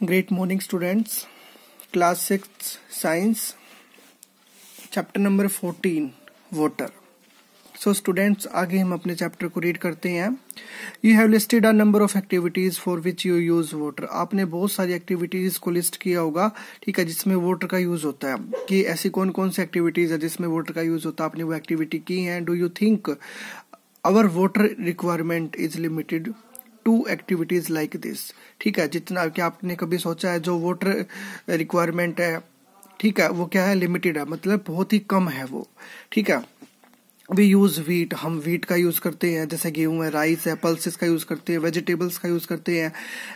Great morning students. Class 6 Science Chapter number 14 Water. So students, आगे हम अपने chapter को रीड करते हैं. You have listed a number of activities for which you use water. आपने बहुत सारी एक्टिविटीज को लिस्ट किया होगा, ठीक है, जिसमें वाटर का यूज होता है. कि ऐसी कौन कौन सी एक्टिविटीज है जिसमें वाटर का यूज होता है, आपने वो एक्टिविटी की है. Do you think our water requirement is limited to activities like this. ठीक है, जितना कि आपने कभी सोचा है जो वाटर रिक्वायरमेंट है, ठीक है, वो क्या है, लिमिटेड है, मतलब बहुत ही कम है वो. ठीक है. वी यूज वीट, हम वीट का यूज करते हैं, जैसे गेहूं है, राइस है, पल्सेस का यूज करते हैं, वेजिटेबल्स का यूज करते हैं,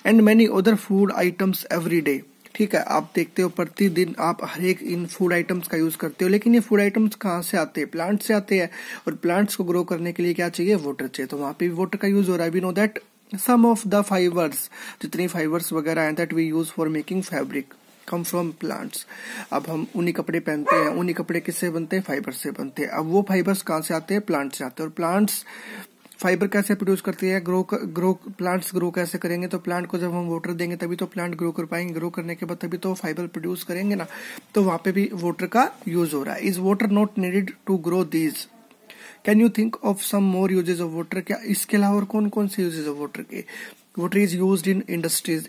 and many other food items every day. ठीक है, आप देखते हो प्रतिदिन आप हर एक इन फूड आइटम्स का यूज करते हो. लेकिन ये फूड आइटम्स कहाँ से आते हैं? प्लांट से आते हैं. और प्लांट्स को ग्रो करने के लिए क्या चाहिए? वाटर चाहिए. तो वहां पे भी वाटर का यूज हो रहा है. We know that some of the fibers, जितनी फाइबर्स वगैरह हैं, that we use for making fabric come from plants. अब हम ऊनी कपड़े पहनते हैं, ऊनी कपड़े किससे बनते हैं? फाइबर से बनते हैं. अब वो फाइबर्स कहाँ से आते हैं? प्लांट से आते हैं. और प्लांट्स फाइबर कैसे प्रोड्यूस करते हैं? प्लांट्स ग्रो कैसे करेंगे? तो प्लांट को जब हम वाटर देंगे तभी तो प्लांट ग्रो कर पाएंगे. ग्रो करने के बाद तभी तो फाइबर प्रोड्यूस करेंगे ना. तो वहां पे भी वाटर का यूज हो रहा है. Is water not needed to grow these? Can you think of some more uses of water? क्या इसके अलावा और कौन कौन से यूजेज ऑफ वाटर के? Water is used in industries.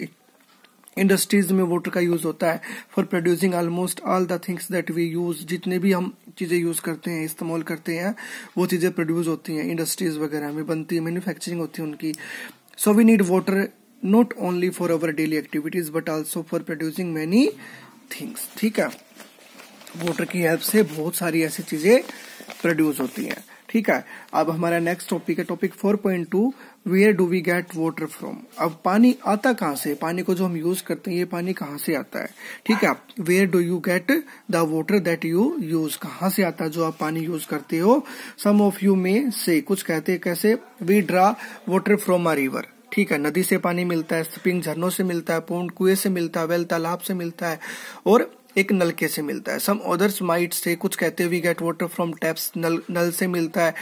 Industries में वाटर का यूज होता है for producing almost all the things that we use. जितने भी हम चीजें यूज करते हैं, इस्तेमाल करते हैं, वो चीजें प्रोड्यूस होती हैं इंडस्ट्रीज वगैरह में, बनती है, मैन्युफैक्चरिंग होती है उनकी. So we need water not only for our daily activities but also for producing many things. ठीक है, वाटर की हेल्प से बहुत सारी ऐसी चीजें प्रोड्यूस होती हैं. ठीक है. अब हमारा नेक्स्ट टॉपिक है topic 4.2, where do we get water from. अब पानी आता कहाँ से? पानी को जो हम यूज करते हैं, ये पानी कहाँ से आता है? ठीक है. Where do you get the water that you use? कहाँ से आता है जो आप पानी यूज करते हो? सम ऑफ यू में से, कुछ कहते हैं कैसे? We draw water from a river. ठीक है, नदी से पानी मिलता है, स्प्रिंग झरनों से मिलता है, पौंड कुएं से मिलता है, वेल तालाब से मिलता है, और एक नलके से मिलता है. सम अदर्स माइट से, कुछ कहते हैं we get water from taps, नल से मिलता है.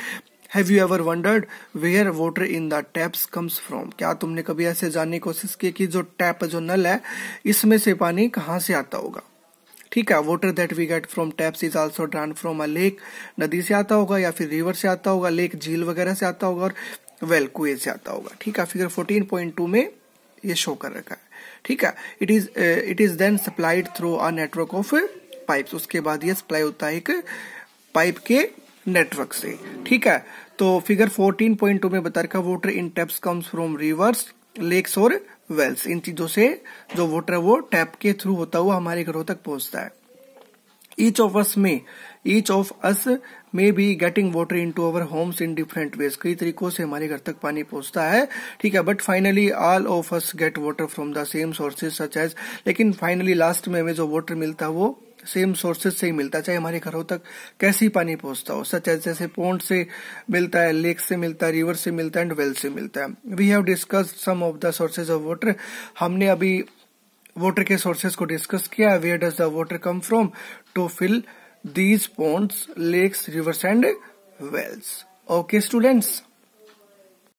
Have you ever wondered where water in the taps comes from? क्या तुमने कभी ऐसे जानने की कोशिश की कि जो टैप, जो नल है, इसमें से पानी कहाँ से आता होगा? ठीक है. Water that we get from taps is also drawn from a lake. नदी से आता होगा या फिर रिवर से आता होगा, लेक झील वगैरह से आता होगा, और वेल कुएं से आता होगा. ठीक है. फिगर 14.2 में ये शो कर रखा है. ठीक है. It is then supplied through a network of pipes. उसके बाद ये सप्लाई होता है एक पाइप के नेटवर्क से. ठीक है. तो फिगर 14.2 में बता रखा water in taps comes from rivers, lakes और वेल्स. इन चीजों से जो वाटर है वो टैप के थ्रू होता हुआ हमारे घरों तक पहुंचता है. Each of us may be getting water into our homes in different ways. कई तरीकों से हमारे घर तक पानी पहुंचता है. ठीक है. But finally all of us get water from the same sources such as, लेकिन फाइनली लास्ट में हमें जो वाटर मिलता है वो सेम सोर्सेज से ही मिलता है, चाहे हमारे घरों तक कैसे ही पानी पहुंचता हो. सच एज जैसे पौंड से मिलता है, लेक से मिलता है, रिवर से मिलता है, एंड वेल से मिलता है. We have discussed some of the sources of water. हमने अभी वाटर के सोर्सेज को डिस्कस किया. Where does the water come from? To fill these ponds, lakes, rivers and wells. Okay students.